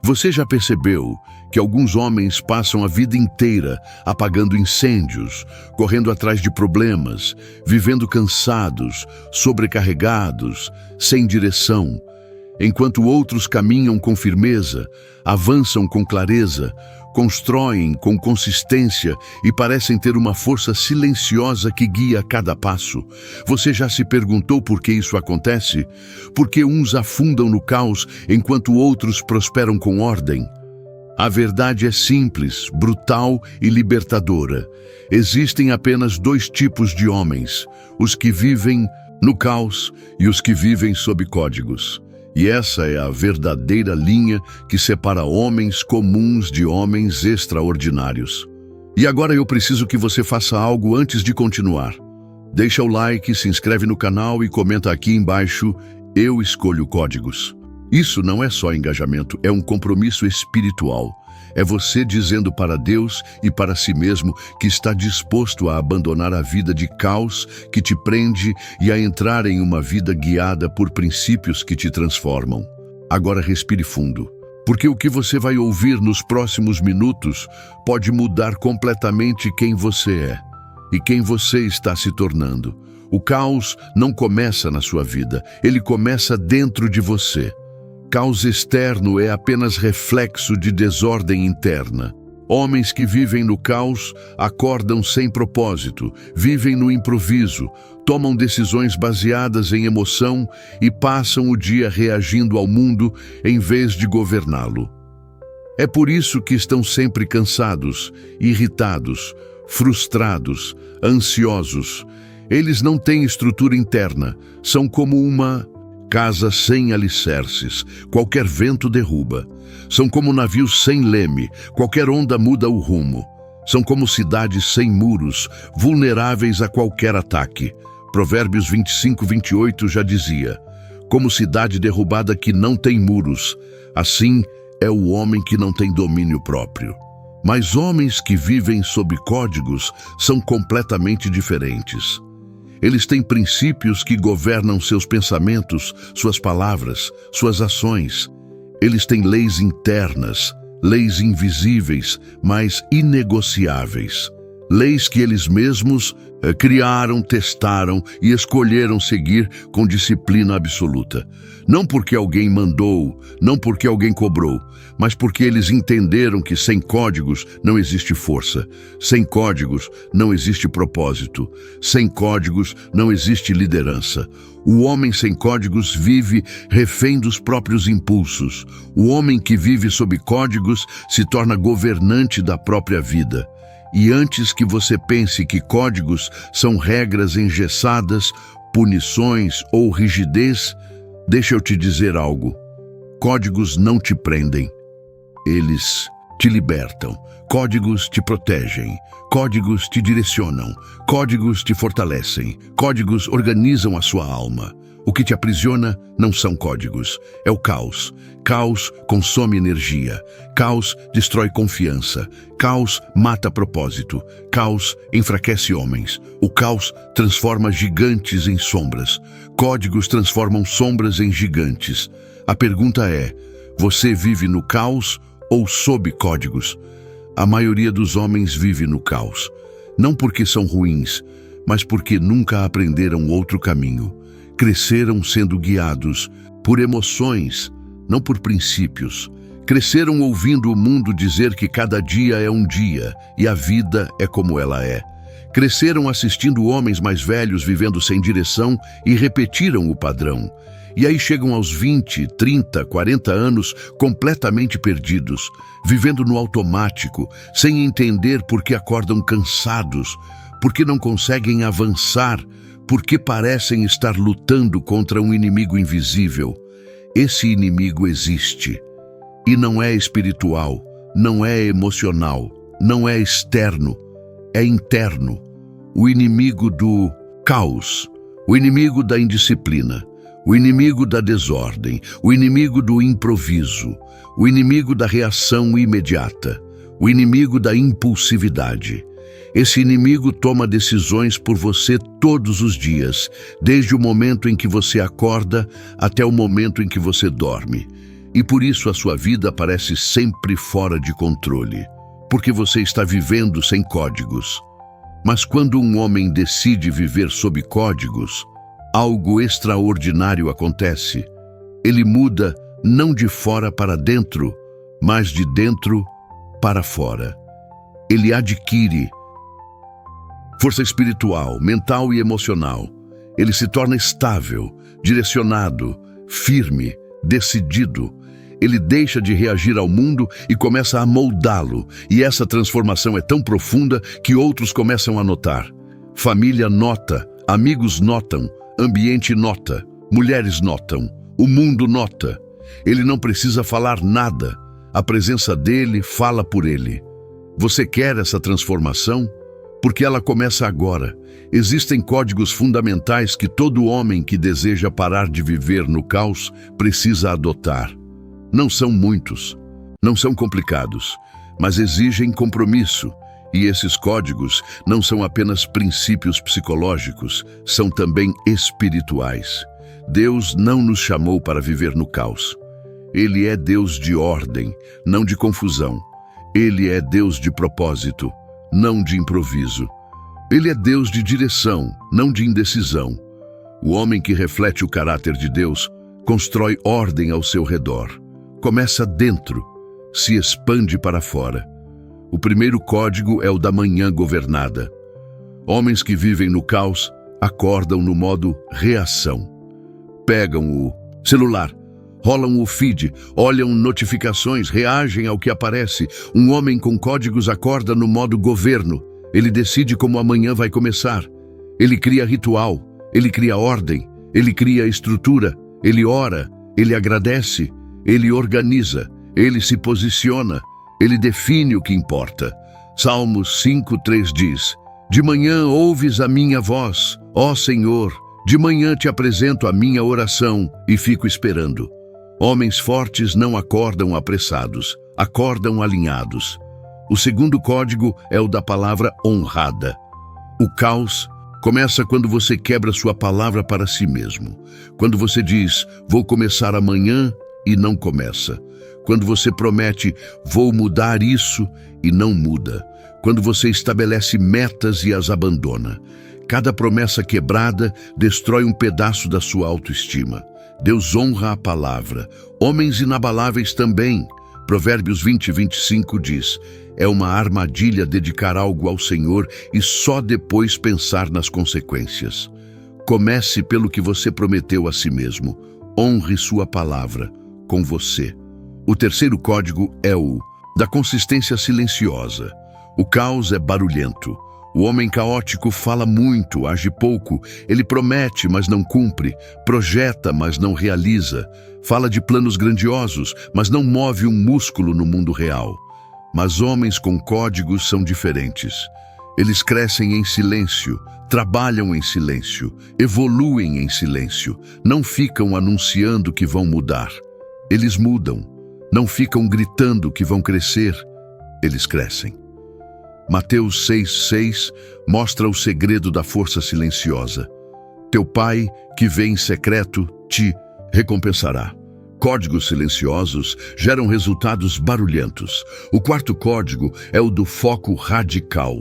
Você já percebeu que alguns homens passam a vida inteira apagando incêndios, correndo atrás de problemas, vivendo cansados, sobrecarregados, sem direção, enquanto outros caminham com firmeza, avançam com clareza, constroem com consistência e parecem ter uma força silenciosa que guia cada passo? Você já se perguntou por que isso acontece? Por que uns afundam no caos enquanto outros prosperam com ordem? A verdade é simples, brutal e libertadora. Existem apenas dois tipos de homens: os que vivem no caos e os que vivem sob códigos. E essa é a verdadeira linha que separa homens comuns de homens extraordinários. E agora eu preciso que você faça algo antes de continuar. Deixa o like, se inscreve no canal e comenta aqui embaixo: eu escolho códigos. Isso não é só engajamento, é um compromisso espiritual. É você dizendo para Deus e para si mesmo que está disposto a abandonar a vida de caos que te prende e a entrar em uma vida guiada por princípios que te transformam. Agora respire fundo, porque o que você vai ouvir nos próximos minutos pode mudar completamente quem você é e quem você está se tornando. O caos não começa na sua vida, ele começa dentro de você. Caos externo é apenas reflexo de desordem interna. Homens que vivem no caos acordam sem propósito, vivem no improviso, tomam decisões baseadas em emoção e passam o dia reagindo ao mundo em vez de governá-lo. É por isso que estão sempre cansados, irritados, frustrados, ansiosos. Eles não têm estrutura interna, são como uma casa sem alicerces, qualquer vento derruba. São como navios sem leme, qualquer onda muda o rumo. São como cidades sem muros, vulneráveis a qualquer ataque. Provérbios 25:28 já dizia: como cidade derrubada que não tem muros, assim é o homem que não tem domínio próprio. Mas homens que vivem sob códigos são completamente diferentes. Eles têm princípios que governam seus pensamentos, suas palavras, suas ações. Eles têm leis internas, leis invisíveis, mas inegociáveis. Leis que eles mesmos criaram, testaram e escolheram seguir com disciplina absoluta. Não porque alguém mandou, não porque alguém cobrou, mas porque eles entenderam que sem códigos não existe força, sem códigos não existe propósito, sem códigos não existe liderança. O homem sem códigos vive refém dos próprios impulsos. O homem que vive sob códigos se torna governante da própria vida. E antes que você pense que códigos são regras engessadas, punições ou rigidez, deixa eu te dizer algo. Códigos não te prendem. Eles te libertam. Códigos te protegem. Códigos te direcionam. Códigos te fortalecem. Códigos organizam a sua alma. O que te aprisiona não são códigos, é o caos. Caos consome energia. Caos destrói confiança. Caos mata propósito. Caos enfraquece homens. O caos transforma gigantes em sombras. Códigos transformam sombras em gigantes. A pergunta é: você vive no caos ou sob códigos? A maioria dos homens vive no caos. Não porque são ruins, mas porque nunca aprenderam outro caminho. Cresceram sendo guiados por emoções, não por princípios. Cresceram ouvindo o mundo dizer que cada dia é um dia e a vida é como ela é. Cresceram assistindo homens mais velhos vivendo sem direção e repetiram o padrão. E aí chegam aos 20, 30, 40 anos completamente perdidos, vivendo no automático, sem entender por que acordam cansados, por que não conseguem avançar, porque parecem estar lutando contra um inimigo invisível. Esse inimigo existe. E não é espiritual, não é emocional, não é externo, é interno. O inimigo do caos, o inimigo da indisciplina, o inimigo da desordem, o inimigo do improviso, o inimigo da reação imediata, o inimigo da impulsividade. Esse inimigo toma decisões por você todos os dias, desde o momento em que você acorda até o momento em que você dorme. E por isso a sua vida parece sempre fora de controle, porque você está vivendo sem códigos. Mas quando um homem decide viver sob códigos, algo extraordinário acontece. Ele muda não de fora para dentro, mas de dentro para fora. Ele adquire força espiritual, mental e emocional. Ele se torna estável, direcionado, firme, decidido. Ele deixa de reagir ao mundo e começa a moldá-lo. E essa transformação é tão profunda que outros começam a notar. Família nota, amigos notam, ambiente nota, mulheres notam, o mundo nota. Ele não precisa falar nada. A presença dele fala por ele. Você quer essa transformação? Porque ela começa agora. Existem códigos fundamentais que todo homem que deseja parar de viver no caos precisa adotar. Não são muitos, não são complicados, mas exigem compromisso. E esses códigos não são apenas princípios psicológicos, são também espirituais. Deus não nos chamou para viver no caos. Ele é Deus de ordem, não de confusão. Ele é Deus de propósito, não de improviso. Ele é Deus de direção, não de indecisão. O homem que reflete o caráter de Deus constrói ordem ao seu redor. Começa dentro, se expande para fora. O primeiro código é o da manhã governada. Homens que vivem no caos acordam no modo reação. Pegam o celular, rolam o feed, olham notificações, reagem ao que aparece. Um homem com códigos acorda no modo governo. Ele decide como amanhã vai começar. Ele cria ritual, ele cria ordem, ele cria estrutura, ele ora, ele agradece, ele organiza, ele se posiciona, ele define o que importa. Salmos 5:3 diz: De manhã ouves a minha voz, ó Senhor, de manhã te apresento a minha oração e fico esperando. Homens fortes não acordam apressados, acordam alinhados. O segundo código é o da palavra honrada. O caos começa quando você quebra sua palavra para si mesmo. Quando você diz, vou começar amanhã, e não começa. Quando você promete, vou mudar isso, e não muda. Quando você estabelece metas e as abandona. Cada promessa quebrada destrói um pedaço da sua autoestima. Deus honra a palavra. Homens inabaláveis também. Provérbios 20:25 diz: é uma armadilha dedicar algo ao Senhor e só depois pensar nas consequências. Comece pelo que você prometeu a si mesmo. Honre sua palavra com você. O terceiro código é o da consistência silenciosa. O caos é barulhento. O homem caótico fala muito, age pouco. Ele promete, mas não cumpre. Projeta, mas não realiza. Fala de planos grandiosos, mas não move um músculo no mundo real. Mas homens com códigos são diferentes. Eles crescem em silêncio, trabalham em silêncio, evoluem em silêncio. Não ficam anunciando que vão mudar. Eles mudam. Não ficam gritando que vão crescer. Eles crescem. Mateus 6:6 mostra o segredo da força silenciosa. Teu Pai, que vê em secreto, te recompensará. Códigos silenciosos geram resultados barulhentos. O quarto código é o do foco radical.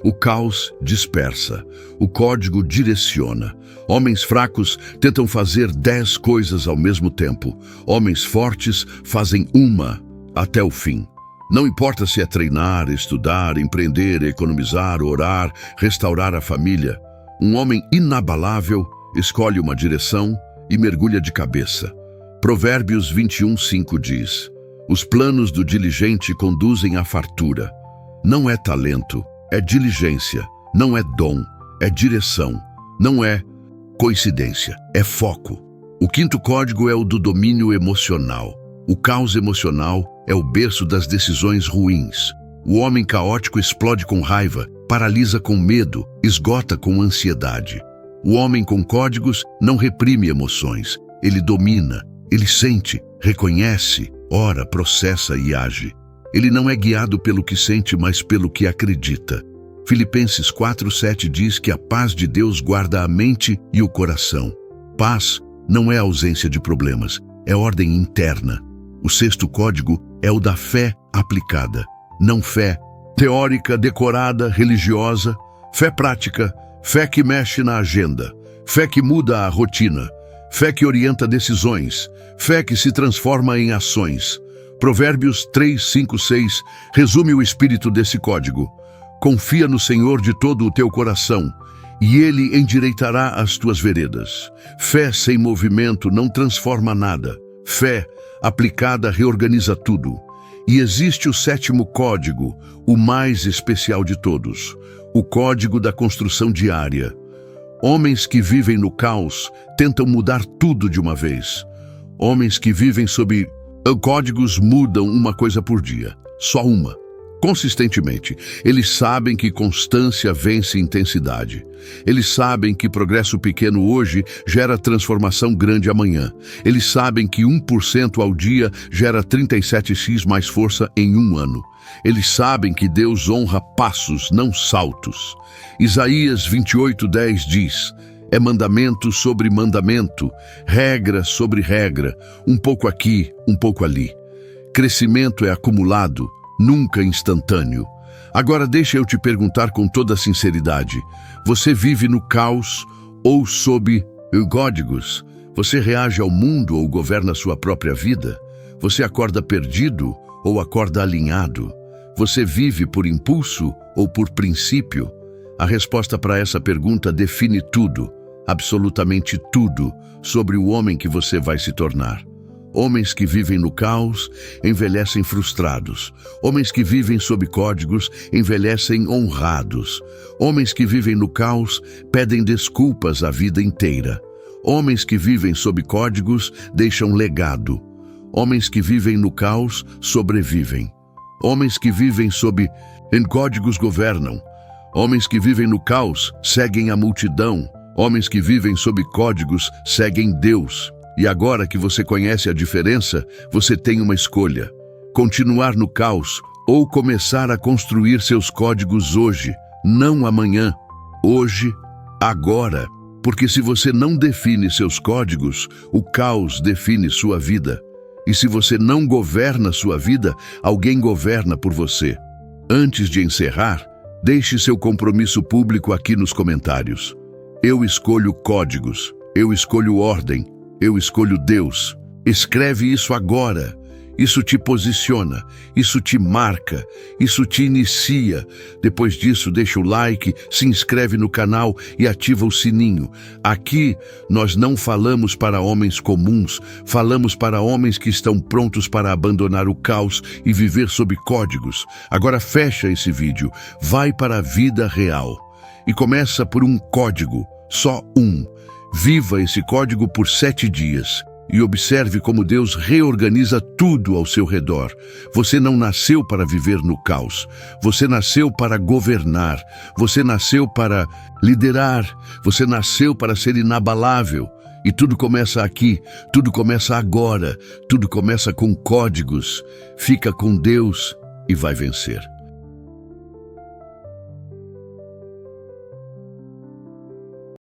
O caos dispersa. O código direciona. Homens fracos tentam fazer 10 coisas ao mesmo tempo. Homens fortes fazem uma até o fim. Não importa se é treinar, estudar, empreender, economizar, orar, restaurar a família. Um homem inabalável escolhe uma direção e mergulha de cabeça. Provérbios 21:5 diz: os planos do diligente conduzem à fartura. Não é talento, é diligência. Não é dom, é direção. Não é coincidência, é foco. O quinto código é o do domínio emocional. O caos emocional é o berço das decisões ruins. O homem caótico explode com raiva, paralisa com medo, esgota com ansiedade. O homem com códigos não reprime emoções. Ele domina, ele sente, reconhece, ora, processa e age. Ele não é guiado pelo que sente, mas pelo que acredita. Filipenses 4:7 diz que a paz de Deus guarda a mente e o coração. Paz não é ausência de problemas, é ordem interna. O sexto código é o da fé aplicada. Não fé teórica, decorada, religiosa, fé prática, fé que mexe na agenda, fé que muda a rotina, fé que orienta decisões, fé que se transforma em ações. Provérbios 3, 5, 6 resume o espírito desse código. Confia no Senhor de todo o teu coração, e Ele endireitará as tuas veredas. Fé sem movimento não transforma nada. Fé aplicada reorganiza tudo. E existe o sétimo código, o mais especial de todos, o código da construção diária. Homens que vivem no caos tentam mudar tudo de uma vez. Homens que vivem sob códigos mudam uma coisa por dia, só uma. Consistentemente, eles sabem que constância vence intensidade. Eles sabem que progresso pequeno hoje gera transformação grande amanhã. Eles sabem que 1% ao dia gera 37x mais força em um ano. Eles sabem que Deus honra passos, não saltos. Isaías 28:10 diz: é mandamento sobre mandamento, regra sobre regra, um pouco aqui, um pouco ali. Crescimento é acumulado, nunca instantâneo. Agora deixa eu te perguntar com toda sinceridade: você vive no caos ou sob códigos? Você reage ao mundo ou governa sua própria vida? Você acorda perdido ou acorda alinhado? Você vive por impulso ou por princípio? A resposta para essa pergunta define tudo, absolutamente tudo, sobre o homem que você vai se tornar. Homens que vivem no caos envelhecem frustrados. Homens que vivem sob códigos envelhecem honrados. Homens que vivem no caos pedem desculpas a vida inteira. Homens que vivem sob códigos deixam legado. Homens que vivem no caos sobrevivem. Homens que vivem sob códigos governam. Homens que vivem no caos seguem a multidão. Homens que vivem sob códigos seguem Deus. E agora que você conhece a diferença, você tem uma escolha: continuar no caos ou começar a construir seus códigos hoje, não amanhã. Hoje, agora. Porque se você não define seus códigos, o caos define sua vida. E se você não governa sua vida, alguém governa por você. Antes de encerrar, deixe seu compromisso público aqui nos comentários. Eu escolho códigos, eu escolho ordem, eu escolho Deus. Escreve isso agora. Isso te posiciona, isso te marca, isso te inicia. Depois disso, deixa o like, se inscreve no canal e ativa o sininho. Aqui, nós não falamos para homens comuns, falamos para homens que estão prontos para abandonar o caos e viver sob códigos. Agora fecha esse vídeo, vai para a vida real. E começa por um código, só um. Viva esse código por 7 dias. E observe como Deus reorganiza tudo ao seu redor. Você não nasceu para viver no caos. Você nasceu para governar. Você nasceu para liderar. Você nasceu para ser inabalável. E tudo começa aqui. Tudo começa agora. Tudo começa com códigos. Fica com Deus e vai vencer.